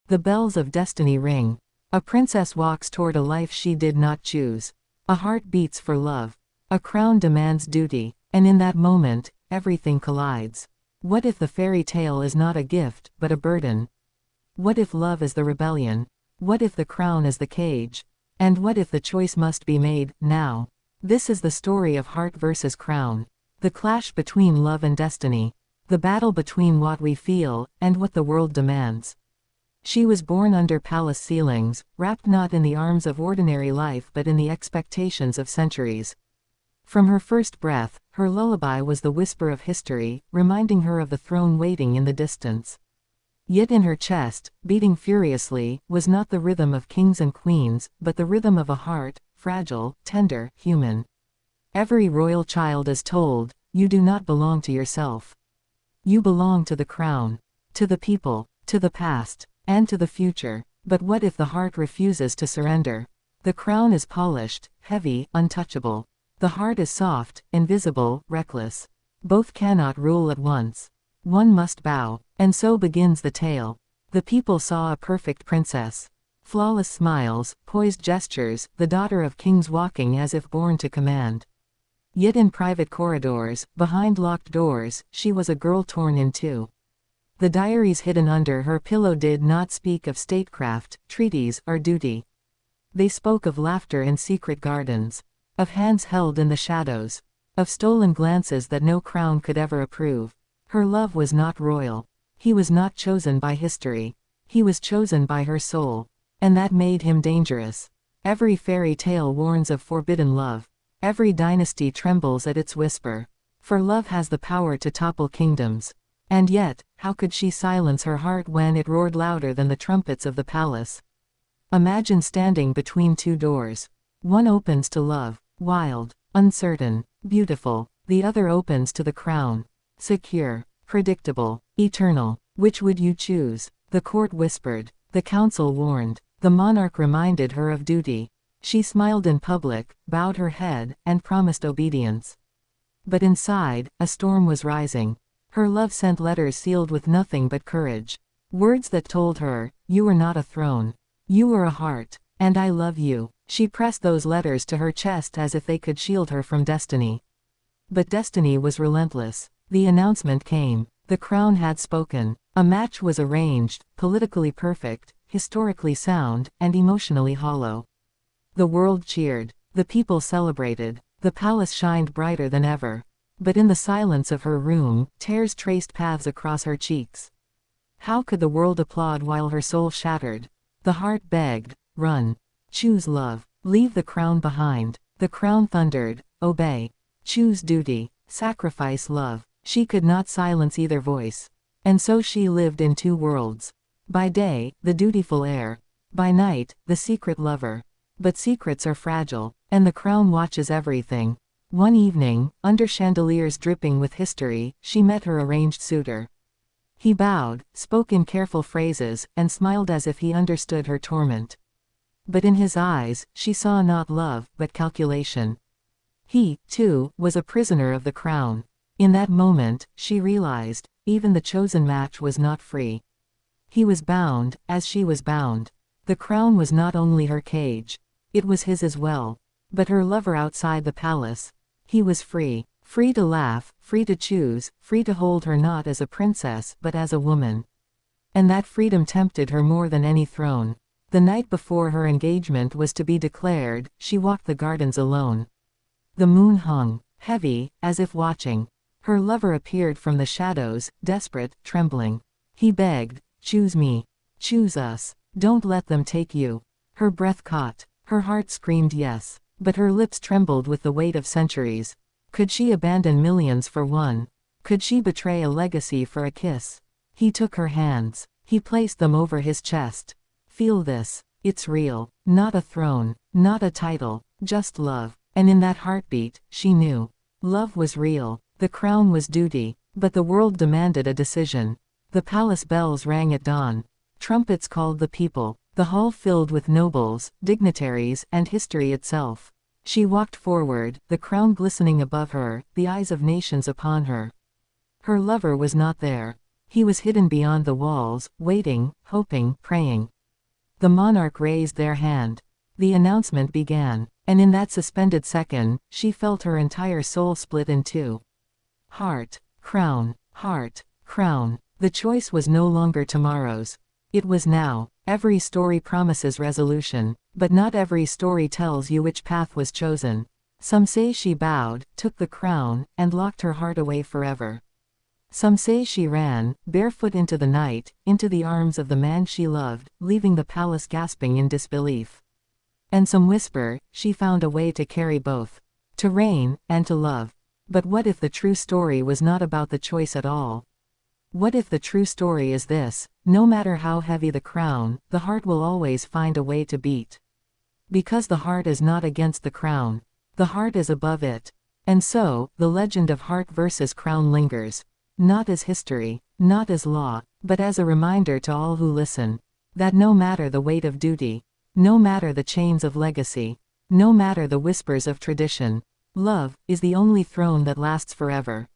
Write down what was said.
The bells of destiny ring. A princess walks toward a life she did not choose. A heart beats for love. A crown demands duty. And in that moment, everything collides. What if the fairy tale is not a gift, but a burden? What if love is the rebellion? What if the crown is the cage? And what if the choice must be made, now? This is the story of heart versus crown. The clash between love and destiny. The battle between what we feel, and what the world demands. She was born under palace ceilings, wrapped not in the arms of ordinary life but in the expectations of centuries. From her first breath, her lullaby was the whisper of history, reminding her of the throne waiting in the distance. Yet in her chest, beating furiously, was not the rhythm of kings and queens, but the rhythm of a heart, fragile, tender, human. Every royal child is told, you do not belong to yourself. You belong to the crown, to the people, to the past, and to the future. But what if the heart refuses to surrender? The crown is polished, heavy, untouchable. The heart is soft, invisible, reckless. Both cannot rule at once. One must bow. And so begins the tale. The people saw a perfect princess. Flawless smiles, poised gestures, the daughter of kings walking as if born to command. Yet in private corridors, behind locked doors, she was a girl torn in two. The diaries hidden under her pillow did not speak of statecraft, treaties, or duty. They spoke of laughter in secret gardens, of hands held in the shadows, of stolen glances that no crown could ever approve. Her love was not royal. He was not chosen by history. He was chosen by her soul. And that made him dangerous. Every fairy tale warns of forbidden love. Every dynasty trembles at its whisper. For love has the power to topple kingdoms. And yet, how could she silence her heart when it roared louder than the trumpets of the palace? Imagine standing between two doors. One opens to love, wild, uncertain, beautiful. The other opens to the crown, secure, predictable, eternal. Which would you choose? The court whispered. The council warned. The monarch reminded her of duty. She smiled in public, bowed her head, and promised obedience. But inside, a storm was rising. Her love sent letters sealed with nothing but courage. Words that told her, you are not a throne. You are a heart, and I love you. She pressed those letters to her chest as if they could shield her from destiny. But destiny was relentless. The announcement came. The crown had spoken. A match was arranged, politically perfect, historically sound, and emotionally hollow. The world cheered. The people celebrated. The palace shined brighter than ever. But in the silence of her room, tears traced paths across her cheeks. How could the world applaud while her soul shattered? The heart begged, run. Choose love. Leave the crown behind. The crown thundered, obey. Choose duty. Sacrifice love. She could not silence either voice. And so she lived in two worlds. By day, the dutiful heir. By night, the secret lover. But secrets are fragile, and the crown watches everything. One evening, under chandeliers dripping with history, she met her arranged suitor. He bowed, spoke in careful phrases, and smiled as if he understood her torment. But in his eyes, she saw not love, but calculation. He, too, was a prisoner of the crown. In that moment, she realized, even the chosen match was not free. He was bound, as she was bound. The crown was not only her cage. It was his as well. But her lover outside the palace. He was free. Free to laugh, free to choose, free to hold her not as a princess but as a woman. And that freedom tempted her more than any throne. The night before her engagement was to be declared, she walked the gardens alone. The moon hung, heavy, as if watching. Her lover appeared from the shadows, desperate, trembling. He begged, choose me. Choose us. Don't let them take you. Her breath caught. Her heart screamed yes. But her lips trembled with the weight of centuries. Could she abandon millions for one? Could she betray a legacy for a kiss? He took her hands. He placed them over his chest. Feel this. It's real. Not a throne. Not a title. Just love. And in that heartbeat, she knew. Love was real. The crown was duty. But the world demanded a decision. The palace bells rang at dawn. Trumpets called the people. The hall filled with nobles, dignitaries, and history itself. She walked forward, the crown glistening above her, the eyes of nations upon her. Her lover was not there. He was hidden beyond the walls, waiting, hoping, praying. The monarch raised their hand. The announcement began, and in that suspended second, she felt her entire soul split in two. Heart, crown, heart, crown. The choice was no longer tomorrow's. It was now. Every story promises resolution, but not every story tells you which path was chosen. Some say she bowed, took the crown, and locked her heart away forever. Some say she ran, barefoot into the night, into the arms of the man she loved, leaving the palace gasping in disbelief. And some whisper, she found a way to carry both. To reign, and to love. But what if the true story was not about the choice at all? What if the true story is this: no matter how heavy the crown, the heart will always find a way to beat. Because the heart is not against the crown. The heart is above it. And so, the legend of heart versus crown lingers. Not as history, not as law, but as a reminder to all who listen. That no matter the weight of duty, no matter the chains of legacy, no matter the whispers of tradition, love is the only throne that lasts forever.